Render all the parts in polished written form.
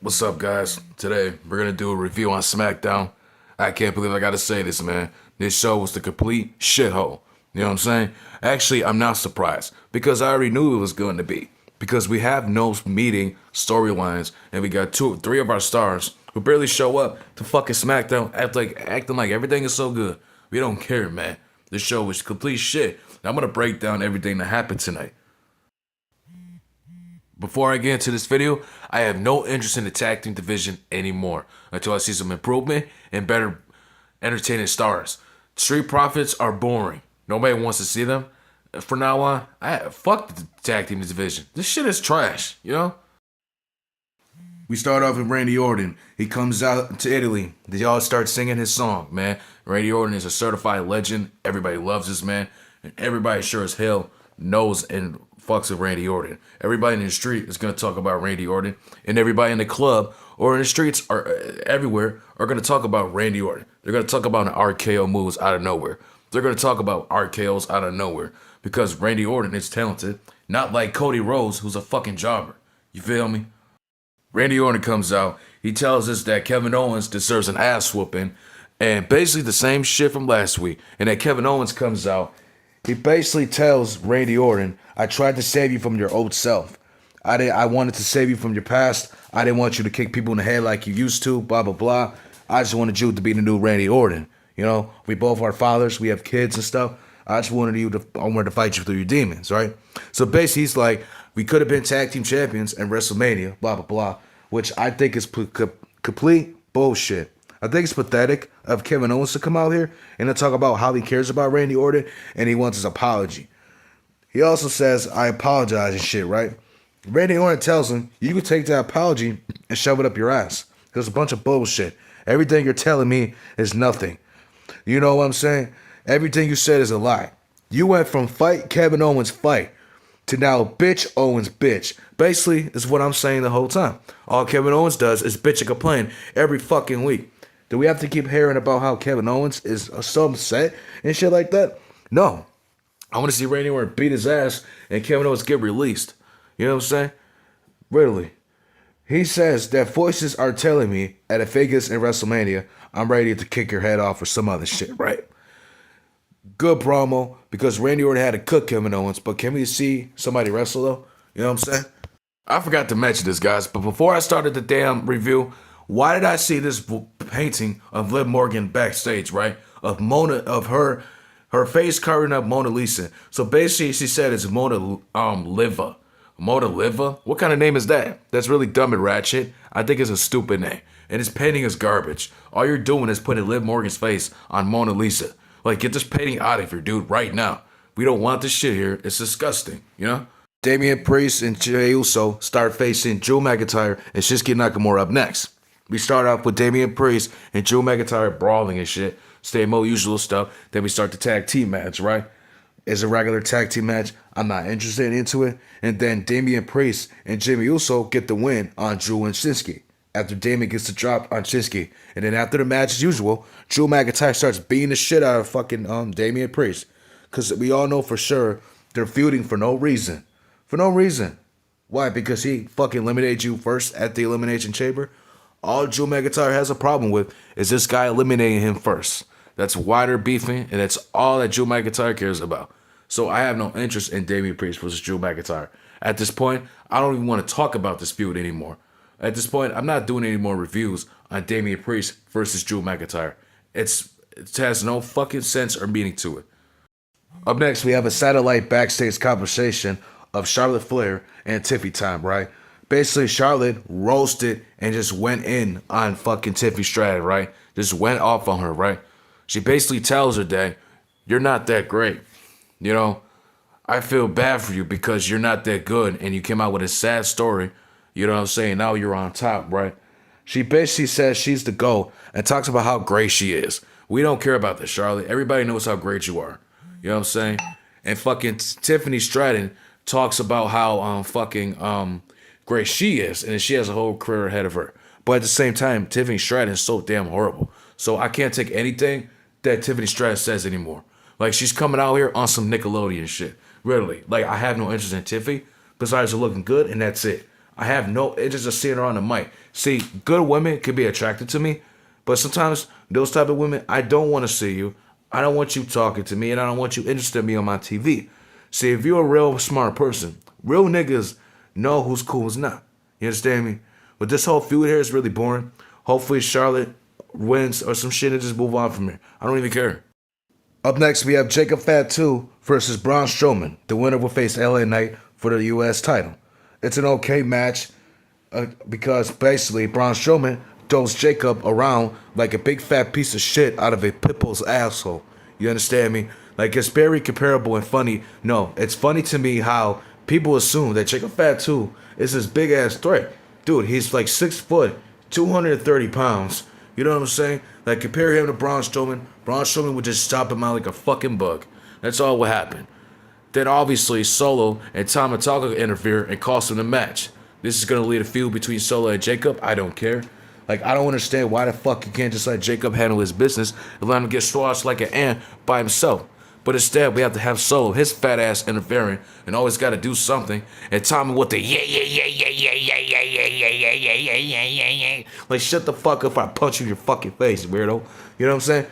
What's up, guys? Today, we're gonna do a review on Smackdown. I can't believe I gotta say this, man. This show was the complete shithole. You know what I'm saying? Actually, I'm not surprised because I already knew it was going to be. Because we have no meeting storylines, and we got three of our stars who barely show up to fucking Smackdown, acting like everything is so good. We don't care, man. This show was complete shit. Now, I'm gonna break down everything that happened tonight. Before I get into this video, I have no interest in the tag team division anymore until I see some improvement and better entertaining stars. Street Profits are boring. Nobody wants to see them. From now on, fuck the tag team division. This shit is trash, you know? We start off with Randy Orton. He comes out to Italy. They all start singing his song, man. Randy Orton is a certified legend. Everybody loves this man. And everybody sure as hell knows and fucks with Randy Orton. Everybody in the street is going to talk about Randy Orton. And everybody in the club or in the streets or everywhere are going to talk about Randy Orton. They're going to talk about an RKO moves out of nowhere. They're going to talk about RKOs out of nowhere. Because Randy Orton is talented. Not like Cody Rhodes, who's a fucking jobber. You feel me? Randy Orton comes out. He tells us that Kevin Owens deserves an ass whooping. And basically the same shit from last week. And then Kevin Owens comes out. He basically tells Randy Orton, I tried to save you from your old self. I wanted to save you from your past. I didn't want you to kick people in the head like you used to, blah, blah, blah. I just wanted you to be the new Randy Orton. You know, we both are fathers. We have kids and stuff. I wanted to fight you through your demons, right? So basically, he's like, we could have been tag team champions in WrestleMania, blah, blah, blah, which I think is complete bullshit. I think it's pathetic of Kevin Owens to come out here and to talk about how he cares about Randy Orton and he wants his apology. He also says, I apologize and shit, right? Randy Orton tells him, you can take that apology and shove it up your ass. There's a bunch of bullshit. Everything you're telling me is nothing. You know what I'm saying? Everything you said is a lie. You went from fight Kevin Owens fight to now bitch Owens bitch. Basically, is what I'm saying the whole time. All Kevin Owens does is bitch and complain every fucking week. Do we have to keep hearing about how Kevin Owens is so upset and shit like that? No. I want to see Randy Orton beat his ass and Kevin Owens get released. You know what I'm saying? Really. He says that voices are telling me at a Vegas and WrestleMania, I'm ready to kick your head off or some other shit, right? Good promo because Randy Orton had to cook Kevin Owens, but can we see somebody wrestle though? You know what I'm saying? I forgot to mention this, guys, but before I started the damn review, why did I see this painting of Liv Morgan backstage, right? Of her face covering up Mona Lisa. So basically, she said it's Mona Liva. Mona Liva? What kind of name is that? That's really dumb and ratchet. I think it's a stupid name. And this painting is garbage. All you're doing is putting Liv Morgan's face on Mona Lisa. Like, get this painting out of here, dude, right now. We don't want this shit here. It's disgusting, you know? Damian Priest and Jey Uso start facing Drew McIntyre and Shinsuke Nakamura up next. We start off with Damian Priest and Drew McIntyre brawling and shit. Same old usual stuff. Then we start the tag team match, right? It's a regular tag team match. I'm not interested into it. And then Damian Priest and Jimmy Uso get the win on Drew and Shinsuke. After Damian gets the drop on Shinsuke. And then after the match, as usual, Drew McIntyre starts beating the shit out of fucking Damian Priest. Because we all know for sure they're feuding for no reason. For no reason. Why? Because he fucking eliminated you first at the Elimination Chamber? All Drew McIntyre has a problem with is this guy eliminating him first. That's why they're beefing, and that's all that Drew McIntyre cares about. So I have no interest in Damian Priest versus Drew McIntyre. At this point, I don't even want to talk about this feud anymore. At this point, I'm not doing any more reviews on Damian Priest versus Drew McIntyre. It has no fucking sense or meaning to it. Up next, we have a satellite backstage conversation of Charlotte Flair and Tiffy Time, right? Basically, Charlotte roasted and just went in on fucking Tiffy Stratton, right? Just went off on her, right? She basically tells her that you're not that great. You know, I feel bad for you because you're not that good and you came out with a sad story. You know what I'm saying? Now you're on top, right? She basically says she's the GOAT and talks about how great she is. We don't care about this, Charlotte. Everybody knows how great you are. You know what I'm saying? And fucking Tiffany Stratton talks about how great she is and she has a whole career ahead of her. But at the same time, Tiffany Stratton is so damn horrible. So I can't take anything that Tiffany Stratton says anymore. Like, she's coming out here on some Nickelodeon shit. Really. Like, I have no interest in Tiffy besides her looking good, and that's it. I have no interest in seeing her on the mic. See, good women can be attracted to me, but sometimes those type of women, I don't want to see you. I don't want you talking to me, and I don't want you interested in me on my TV. See, if you're a real smart person, real niggas know who's cool, who's not. You understand me? But this whole feud here is really boring. Hopefully Charlotte wins or some shit and just move on from here. I don't even care. Up next, we have Jacob Fatu versus Braun Strowman. The winner will face LA Knight for the U.S. title. It's an okay match because basically Braun Strowman throws Jacob around like a big fat piece of shit out of a pitbull's asshole. You understand me? Like, it's very comparable and funny. No, it's funny to me how people assume that Jacob Fatu is this big ass threat. Dude, he's like 6 foot, 230 pounds. You know what I'm saying? Like, compare him to Braun Strowman. Braun Strowman would just stop him out like a fucking bug. That's all what happened. Then obviously Solo and Tama Tonga interfere and cost him the match. This is going to lead a feud between Solo and Jacob. I don't care. Like, I don't understand why the fuck you can't just let Jacob handle his business and let him get squashed like an ant by himself. But instead, we have to have Solo, his fat ass, interfering and always got to do something. And Tommy with the yeah. Like, shut the fuck up, I punch you in your fucking face, weirdo. You know what I'm saying?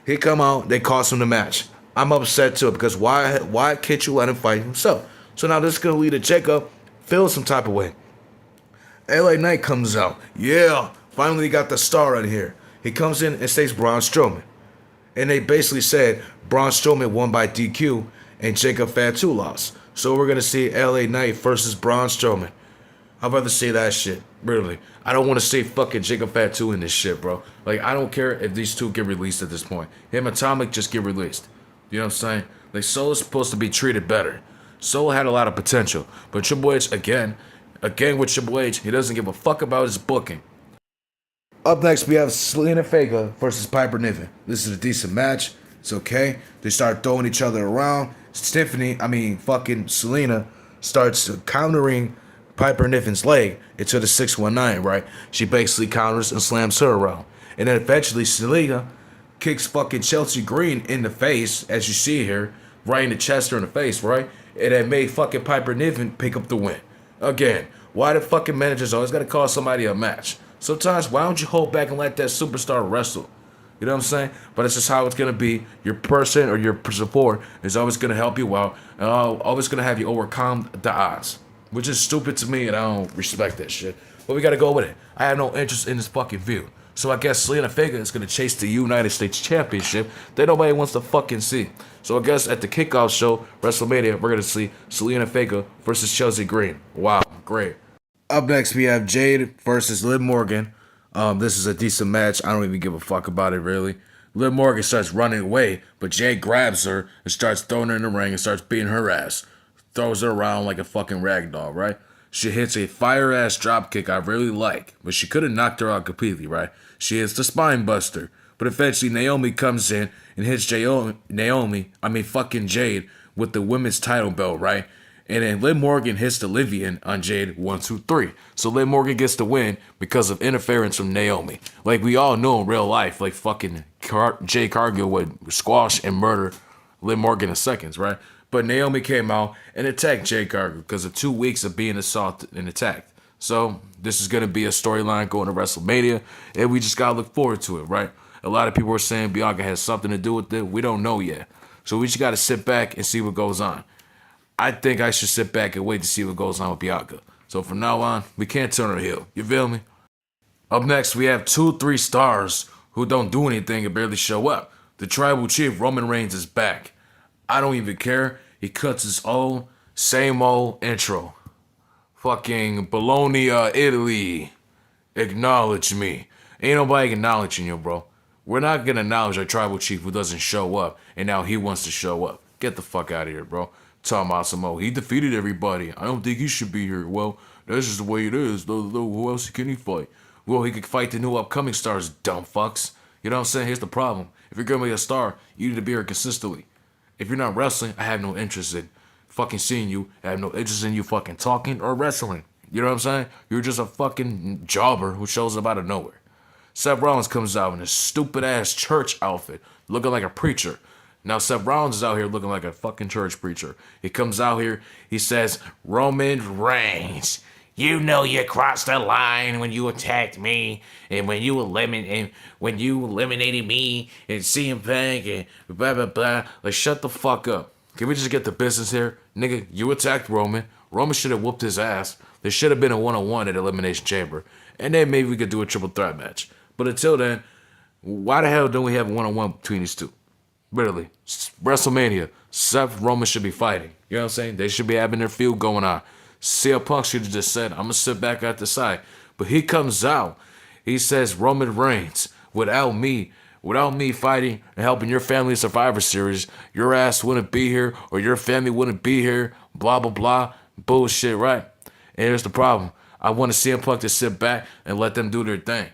He come out, they cost him the match. I'm upset too, because why can't you let him fight himself? So now this is going to lead to Jacob feel some type of way. LA Knight comes out. Yeah, finally got the star in here. He comes in and states Braun Strowman. And they basically said Braun Strowman won by DQ and Jacob Fatu lost. So we're going to see LA Knight versus Braun Strowman. I'd rather see that shit. Really. I don't want to see fucking Jacob Fatu in this shit, bro. Like, I don't care if these two get released at this point. Him and Atomic just get released. You know what I'm saying? Like, Solo's supposed to be treated better. Solo had a lot of potential. But Triple H, again with Triple H, he doesn't give a fuck about his booking. Up next, we have Zelina Vega versus Piper Niven. This is a decent match. It's okay. They start throwing each other around. Fucking Zelina starts countering Piper Niven's leg into the 619, right? She basically counters and slams her around. And then eventually, Zelina kicks fucking Chelsea Green in the face, as you see here, right in the chest or in the face, right? And that made fucking Piper Niven pick up the win. Again, why the fucking managers always gotta call somebody a match? Sometimes, why don't you hold back and let that superstar wrestle? You know what I'm saying? But it's just how it's going to be. Your person or your support is always going to help you out. And always going to have you overcome the odds. Which is stupid to me, and I don't respect that shit. But we got to go with it. I have no interest in this fucking view. So I guess Zelina Vega is going to chase the United States Championship that nobody wants to fucking see. So I guess at the kickoff show, WrestleMania, we're going to see Zelina Vega versus Chelsea Green. Wow, great. Up next, we have Jade versus Liv Morgan. This is a decent match. I don't even give a fuck about it, really. Liv Morgan starts running away, but Jade grabs her and starts throwing her in the ring and starts beating her ass. Throws her around like a fucking rag doll, right? She hits a fire-ass dropkick I really like, but she could have knocked her out completely, right? She hits the spine buster. But eventually, Naomi comes in and hits Jade with the women's title belt, right? And then Liv Morgan hits the Livian on Jade 1, 2, 3. So Liv Morgan gets the win because of interference from Naomi. Like we all know in real life, like fucking Jay Cargill would squash and murder Liv Morgan in seconds, right? But Naomi came out and attacked Jay Cargill because of 2 weeks of being assaulted and attacked. So this is going to be a storyline going to WrestleMania, and we just got to look forward to it, right? A lot of people are saying Bianca has something to do with it. We don't know yet. So we just got to sit back and see what goes on. I think I should sit back and wait to see what goes on with Bianca. So from now on, we can't turn her heel. You feel me? Up next, we have 2-3 stars who don't do anything and barely show up. The Tribal Chief, Roman Reigns, is back. I don't even care. He cuts his own, same old intro. Fucking Bologna, Italy. Acknowledge me. Ain't nobody acknowledging you, bro. We're not going to acknowledge our Tribal Chief who doesn't show up, and now he wants to show up. Get the fuck out of here, bro. Talking about some, he defeated everybody. I don't think he should be here. Well, that's just the way it is. Who else can he fight? Well, he could fight the new upcoming stars, dumb fucks. You know what I'm saying? Here's the problem. If you're going to be a star, you need to be here consistently. If you're not wrestling, I have no interest in fucking seeing you. I have no interest in you fucking talking or wrestling. You know what I'm saying? You're just a fucking jobber who shows up out of nowhere. Seth Rollins comes out in a stupid-ass church outfit, looking like a preacher. Now, Seth Rollins is out here looking like a fucking church preacher. He comes out here, he says, Roman Reigns, You know you crossed the line when you attacked me and when you eliminated me and CM Punk and blah blah blah. Like, shut the fuck up. Can we just get the business here? Nigga, you attacked Roman. Roman should have whooped his ass. There should have been a one-on-one at Elimination Chamber. And then maybe we could do a triple threat match. But until then, why the hell don't we have a one-on-one between these two? Literally. WrestleMania. Seth Roman should be fighting. You know what I'm saying? They should be having their feud going on. CM Punk should have just said, I'm going to sit back at the side. But he comes out. He says, Roman Reigns, without me fighting and helping your family Survivor Series, your ass wouldn't be here or your family wouldn't be here. Blah, blah, blah. Bullshit, right? And here's the problem. I want to CM Punk to sit back and let them do their thing.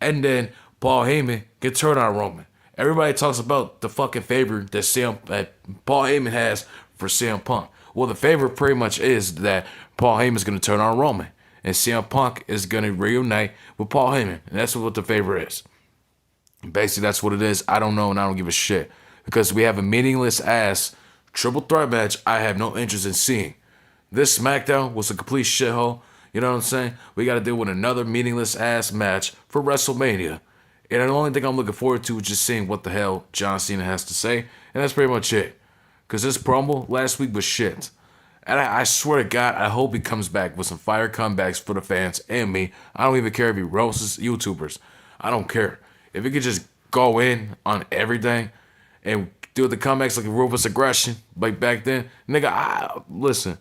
And then Paul Heyman can turn on Roman. Everybody talks about the fucking favor that Paul Heyman has for CM Punk. Well, the favor pretty much is that Paul Heyman's going to turn on Roman. And CM Punk is going to reunite with Paul Heyman. And that's what the favor is. Basically, that's what it is. I don't know and I don't give a shit. Because we have a meaningless ass triple threat match I have no interest in seeing. This Smackdown was a complete shithole. You know what I'm saying? We got to deal with another meaningless ass match for WrestleMania. And the only thing I'm looking forward to is just seeing what the hell John Cena has to say. And that's pretty much it. Because this promo last week was shit. And I swear to God, I hope he comes back with some fire comebacks for the fans and me. I don't even care if he roasts YouTubers. I don't care. If he could just go in on everything and do the comebacks like a ruthless aggression like back then. Nigga, listen.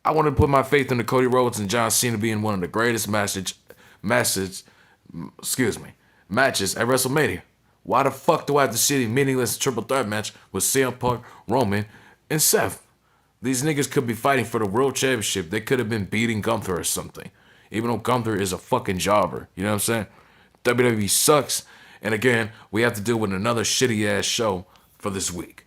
I want to put my faith in the Cody Rhodes and John Cena being one of the greatest matches at WrestleMania. Why the fuck do I have to see a meaningless triple threat match with CM Punk, Roman, and Seth? These niggas could be fighting for the world championship. They could have been beating Gunther or something. Even though Gunther is a fucking jobber. You know what I'm saying? WWE sucks. And again, we have to deal with another shitty ass show for this week.